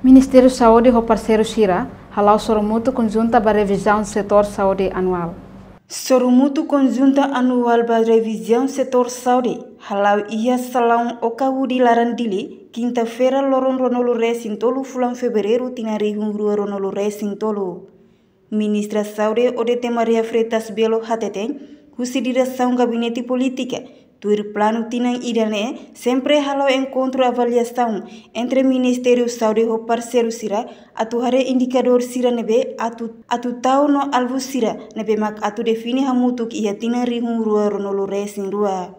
Ministério da Saúde e o parceiro Shira halau soromutu conjunta para revisão do setor saúde anual. Soromutu conjunta anual para revisão setor saúde halau ia salão okaudi larandili quinta-feira loron ronolo resin tolu fulan fevereiro tinari hungrua ronolo resin tolu. Ministra Saúde Odete Maria Freitas Belo Hateten consideração gabinete política tuir plano tinang idane sempre halau encontro avaliação entre Ministério Saúde e o parceiro Sira atu hare indicador Sira nebe atu tau no alvo Sira nebe mak atu defini hamutuk ia tinang rihung rua ronolo resin rua.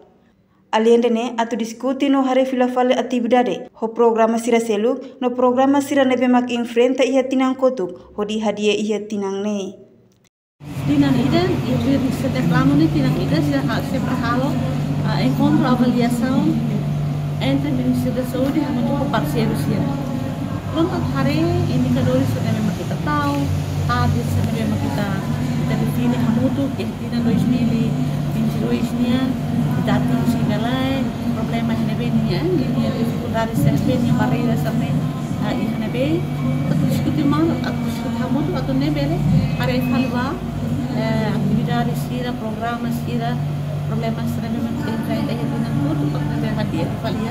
Além de ne atu diskuti no hare filafale atividade ho programa Sira selu no programa Sira nebe mak enfrenta ia tinang kotuk ho di hadia ia tinang ne. Tinang ida ia setiap plano ni tinang ida sempre halo encontro avaliação entre o Ministério da Saúde e o parceiro Sira. Pronto, hari indicadores que memang kita tahu, target que memang kita define hamutu que tinha 2022 nia, data singalai, problemas nebenia, dia dificuldades nebenia, barreiras também, nebe, atau diskusi mana, atau diskusi hamutu atau nebele, hari evaluar atividades Sira, programas Sira, problemas que memang kita tinha tudo para nebe hadir avalia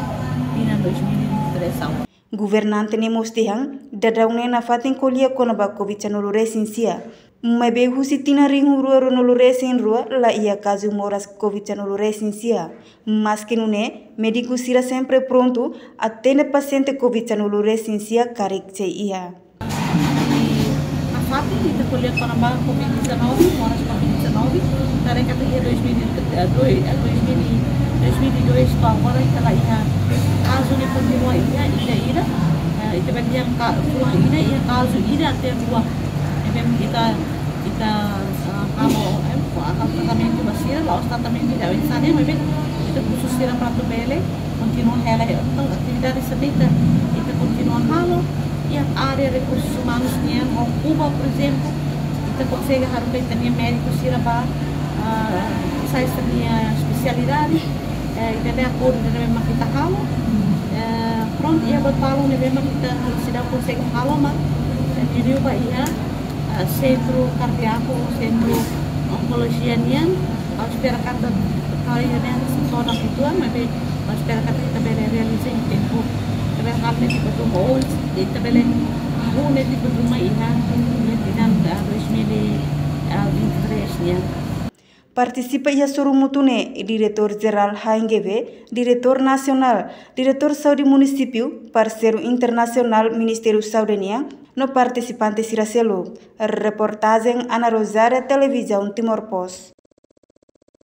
tinha 2023. Governante ne mostihang dadaune na fatin kolia konaba COVID-19 resin sia. Mebe husi tina ringu rua ronolo resin rua la ia caso moras COVID-19 resin sia. Mas que nune médico Sira sempre pronto atende paciente COVID-19 resin sia karik ce ia. A fatin kita kolia konaba COVID-19 moras COVID-19 dari kata ia 2022 agora kita lah ia caso ni continua ida itu bagian pulang ida ia caso ida até rua memang kita kalau akan tratamento basira lá os tratamentos da insania memang kita khusus Sira prato bele continua ela então atividade sedita kita continua halo yang área recursos humanos nia Cuba por exemplo kita consegue harus ter médico Sira para saya punya spesialidade kita de acordo memang kita halo pronto ia berpalu memang kita sudah consegue halo mas jadi ubah ia centro cardíaco centro oncologia nian espera kata kali ini zona ituan mas espera kata kita bere realize em tempo kita harus tipo do mol kita bere une tipo do mai ia tinang 2023 nian. Participa ia Soromutune, diretor-geral HNGV, diretor nacional, diretor saúde município, parceiro internacional Ministério Saúde no participante Sira selu. Reportagem Ana Rosária, Televisão Timor Post.